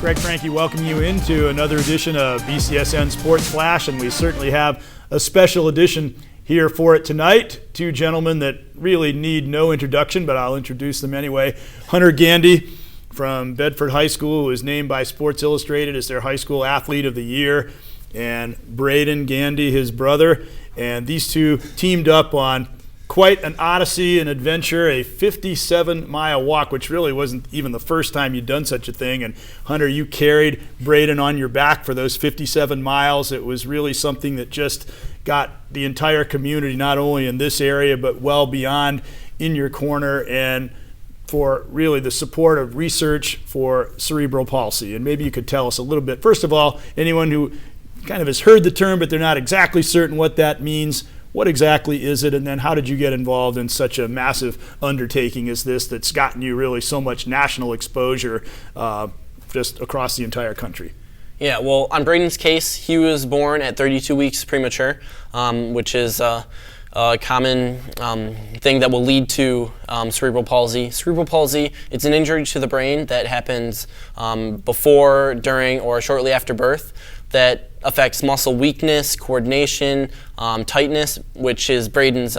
Greg Franke welcoming you into another edition of BCSN Sports Flash, and we certainly have a special edition here for it tonight. Two gentlemen that really need no introduction, but I'll introduce them anyway. Hunter Gandee from Bedford High School, who was named by Sports Illustrated as their high school athlete of the year, and Braden Gandee, his brother. And these two teamed up on quite an odyssey, an adventure, a 57-mile walk, which really wasn't even the first time you'd done such a thing. And Hunter, you carried Braden on your back for those 57 miles. It was really something that just got the entire community, not only in this area, but well beyond, in your corner, and for really the support of research for cerebral palsy. And maybe you could tell us a little bit, first of all, anyone who kind of has heard the term, but they're not exactly certain what that means. What exactly is it, and then how did you get involved in such a massive undertaking as this that's gotten you really so much national exposure just across the entire country? Yeah, well, on Braden's case, he was born at 32 weeks premature, which is a common thing that will lead to cerebral palsy. Cerebral palsy, it's an injury to the brain that happens before, during, or shortly after birth that affects muscle weakness, coordination, tightness, which is Braden's,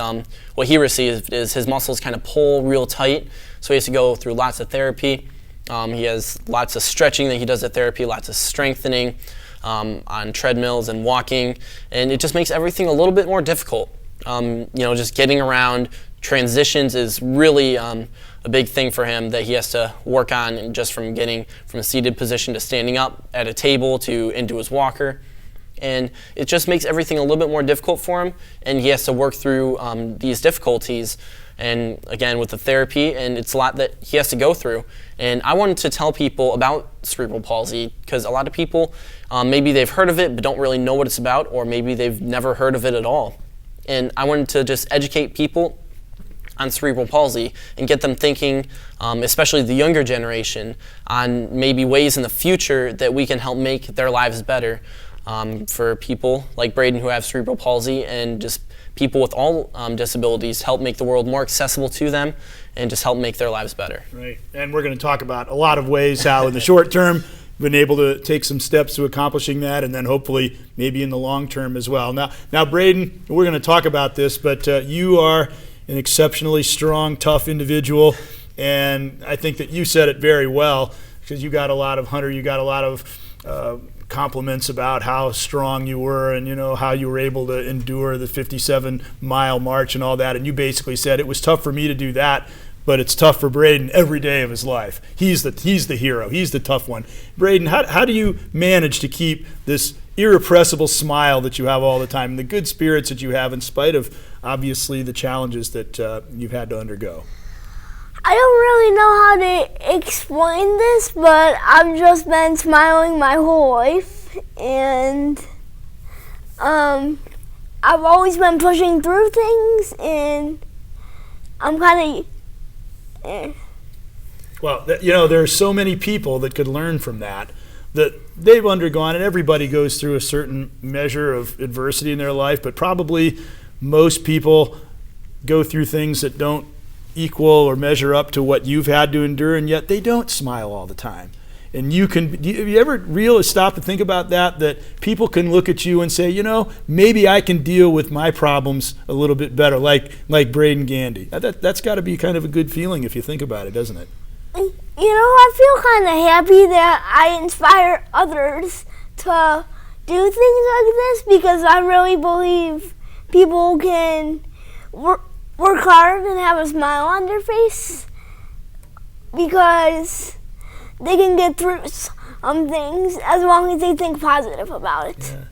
what he received is his muscles kind of pull real tight, so he has to go through lots of therapy. He has lots of stretching that he does at therapy, lots of strengthening on treadmills and walking, and it just makes everything a little bit more difficult. Just getting around, transitions is really a big thing for him that he has to work on, and just from getting from a seated position to standing up at a table to into his walker. And it just makes everything a little bit more difficult for him, and he has to work through these difficulties, and again with the therapy, and it's a lot that he has to go through. And I wanted to tell people about cerebral palsy because a lot of people, maybe they've heard of it but don't really know what it's about, or maybe they've never heard of it at all. And I wanted to just educate people on cerebral palsy and get them thinking, especially the younger generation, on maybe ways in the future that we can help make their lives better for people like Braden who have cerebral palsy, and just people with all disabilities, help make the world more accessible to them and just help make their lives better. Right, and we're going to talk about a lot of ways how in the short term been able to take some steps to accomplishing that, and then hopefully maybe in the long term as well. Now Braden, we're going to talk about this, but you are an exceptionally strong, tough individual, and I think that you said it very well, because you got a lot of compliments about how strong you were, and how you were able to endure the 57-mile march and all that, and you basically said it was tough for me to do that, but it's tough for Braden every day of his life. He's the hero. He's the tough one. Braden, how do you manage to keep this irrepressible smile that you have all the time and the good spirits that you have in spite of, obviously, the challenges that you've had to undergo? I don't really know how to explain this, but I've just been smiling my whole life, and I've always been pushing through things, and I'm kind of... Well, there are so many people that could learn from that they've undergone, and everybody goes through a certain measure of adversity in their life, but probably most people go through things that don't equal or measure up to what you've had to endure, and yet they don't smile all the time. And have you ever really stopped to think about that people can look at you and say, maybe I can deal with my problems a little bit better, like Braden Gandee. That's got to be kind of a good feeling if you think about it, doesn't it? I feel kind of happy that I inspire others to do things like this, because I really believe people can work hard and have a smile on their face, because they can get through some things as long as they think positive about it. Yeah.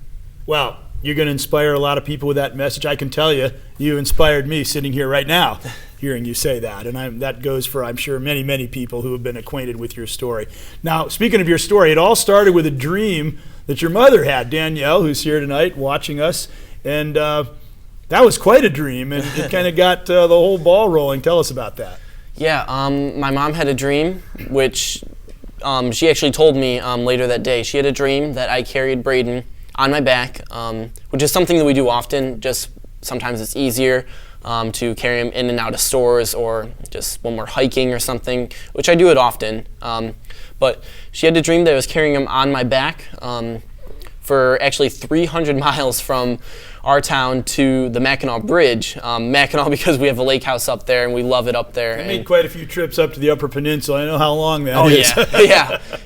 Well, you're going to inspire a lot of people with that message. I can tell you, you inspired me sitting here right now, hearing you say that. And that goes for, I'm sure, many, many people who have been acquainted with your story. Now, speaking of your story, it all started with a dream that your mother had, Danielle, who's here tonight watching us. And that was quite a dream, and it kind of got the whole ball rolling. Tell us about that. Yeah, my mom had a dream, which she actually told me later that day. She had a dream that I carried Braden on my back, which is something that we do often. Just sometimes it's easier to carry him in and out of stores, or just when we're hiking or something, which I do it often. But she had a dream that I was carrying him on my back for actually 300 miles from our town to the Mackinac Bridge. Mackinac because we have a lake house up there and we love it up there. I made quite a few trips up to the Upper Peninsula. I know how long that is.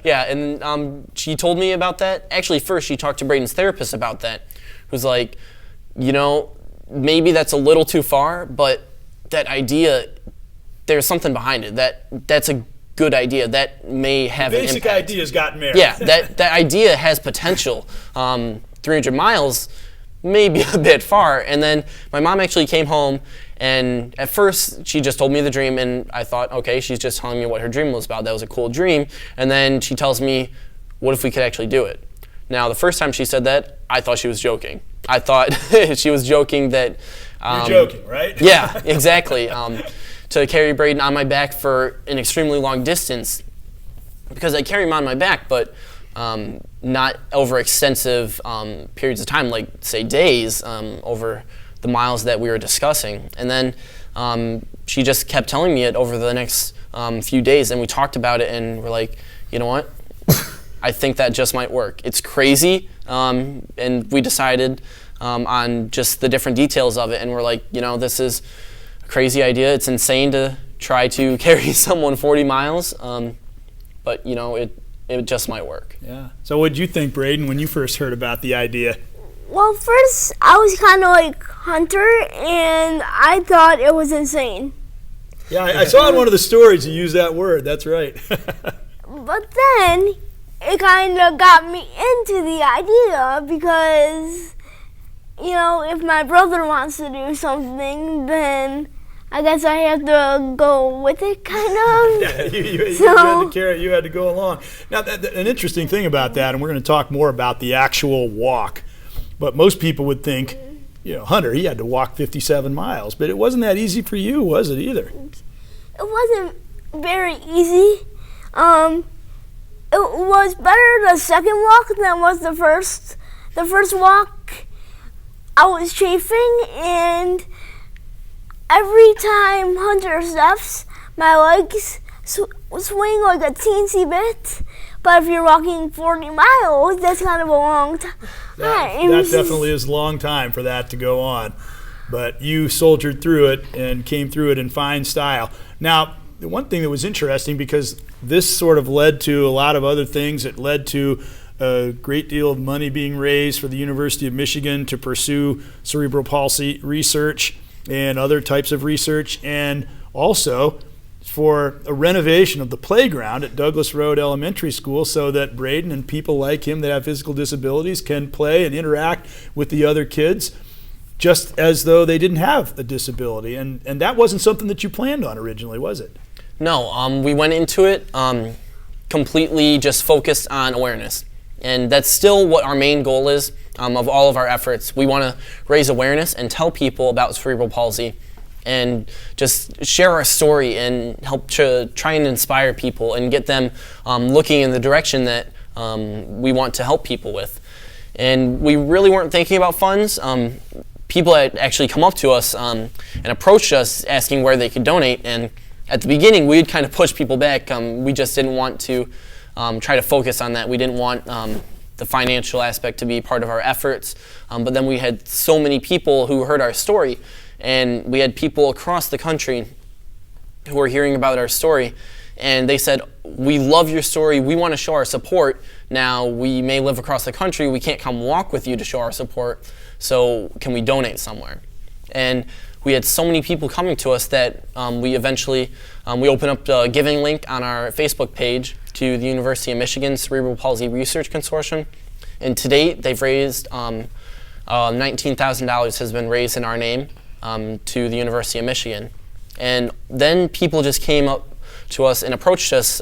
Yeah. And she told me about that. Actually, first she talked to Braden's therapist about that, who's like, maybe that's a little too far, but that idea, there's something behind it. That's a good idea. That may have an impact. Basic idea's got merit. Yeah, that idea has potential. 300 miles may be a bit far. And then my mom actually came home, and at first she just told me the dream, and I thought, okay, she's just telling me what her dream was about. That was a cool dream. And then she tells me, what if we could actually do it? Now, the first time she said that, I thought she was joking. I thought she was joking that... You're joking, right? Yeah, exactly. To carry Braden on my back for an extremely long distance, because I carry him on my back, but not over extensive periods of time, like, say, days, over the miles that we were discussing. And then she just kept telling me it over the next few days, and we talked about it, and we're like, you know what? I think that just might work. It's crazy, and we decided on just the different details of it, and we're like, this is a crazy idea. It's insane to try to carry someone 40 miles, but it just might work. Yeah. So what did you think, Braden, when you first heard about the idea? Well, first I was kind of like Hunter, and I thought it was insane. Yeah, I saw in one of the stories you used that word. That's right. But then it kind of got me into the idea because, if my brother wants to do something, then I guess I have to go with it, kind of. Yeah, you had to go along. Now, an interesting thing about that, and we're going to talk more about the actual walk, but most people would think, Hunter, he had to walk 57 miles, but it wasn't that easy for you, was it, either? It wasn't very easy. It was better the second walk than was the first. The first walk, I was chafing, and every time Hunter steps, my legs swing like a teensy bit. But if you're walking 40 miles, that's kind of a long time. That definitely is a long time for that to go on. But you soldiered through it and came through it in fine style. Now, the one thing that was interesting, because this sort of led to a lot of other things. It led to a great deal of money being raised for the University of Michigan to pursue cerebral palsy research and other types of research, and also for a renovation of the playground at Douglas Road Elementary School so that Braden and people like him that have physical disabilities can play and interact with the other kids just as though they didn't have a disability. And that wasn't something that you planned on originally, was it? No, we went into it completely just focused on awareness. And that's still what our main goal is of all of our efforts. We want to raise awareness and tell people about cerebral palsy and just share our story and help to try and inspire people and get them looking in the direction that we want to help people with. And we really weren't thinking about funds. People had actually come up to us and approached us asking where they could donate. And at the beginning, we would kind of push people back. We just didn't want to try to focus on that. We didn't want the financial aspect to be part of our efforts. But then we had so many people who heard our story, and we had people across the country who were hearing about our story, and they said, we love your story, we want to show our support. Now, we may live across the country, we can't come walk with you to show our support, so can we donate somewhere? And we had so many people coming to us that we eventually, we opened up a giving link on our Facebook page to the University of Michigan Cerebral Palsy Research Consortium. And to date, they've raised $19,000 has been raised in our name to the University of Michigan. And then people just came up to us and approached us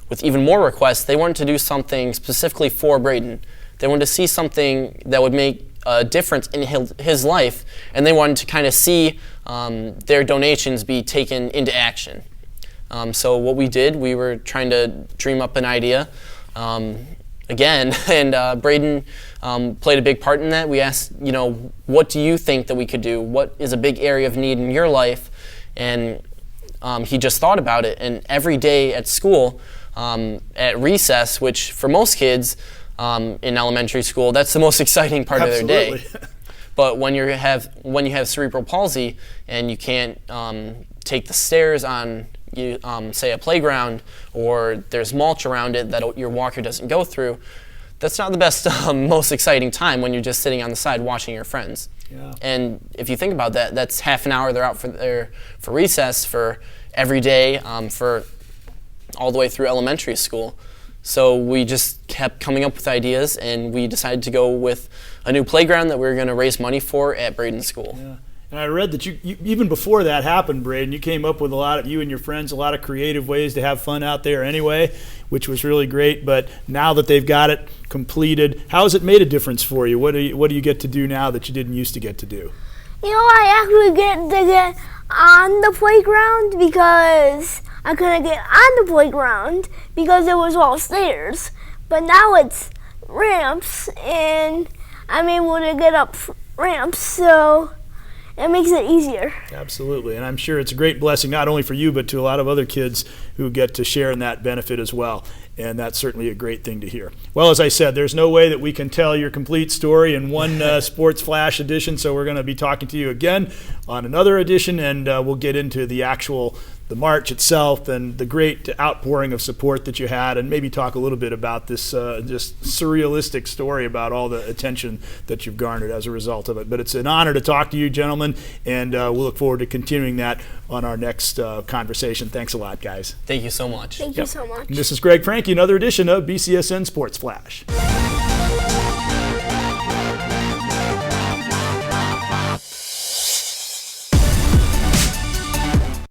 with even more requests. They wanted to do something specifically for Braden. They wanted to see something that would make a difference in his life, and they wanted to kind of see their donations be taken into action. So what we did, we were trying to dream up an idea, again, and Braden played a big part in that. We asked, what do you think that we could do? What is a big area of need in your life? And he just thought about it. And every day at school, at recess, which for most kids in elementary school, that's the most exciting part of their day. But when you have cerebral palsy and you can't take the stairs on, say, a playground, or there's mulch around it that your walker doesn't go through, that's not the best, most exciting time when you're just sitting on the side watching your friends. Yeah. And if you think about that, that's half an hour they're out for recess for every day, for all the way through elementary school. So we just kept coming up with ideas, and we decided to go with a new playground that we were going to raise money for at Braden School. Yeah. And I read that you even before that happened, Braden, you came up with you and your friends, a lot of creative ways to have fun out there anyway, which was really great. But now that they've got it completed, how has it made a difference for you? What do you get to do now that you didn't used to get to do? I actually get to get on the playground because I couldn't get on the playground because it was all stairs. But now it's ramps, and I'm able to get up ramps, so it makes it easier. Absolutely, and I'm sure it's a great blessing not only for you but to a lot of other kids who get to share in that benefit as well, and that's certainly a great thing to hear. Well, as I said, there's no way that we can tell your complete story in one Sports Flash edition, so we're going to be talking to you again on another edition, and we'll get into the march itself and the great outpouring of support that you had, and maybe talk a little bit about this just surrealistic story about all the attention that you've garnered as a result of it. But it's an honor to talk to you, gentlemen, and we'll look forward to continuing that on our next conversation. Thanks a lot, guys. Thank you so much. Thank you so much. And this is Greg Frankie, another edition of BCSN Sports Flash.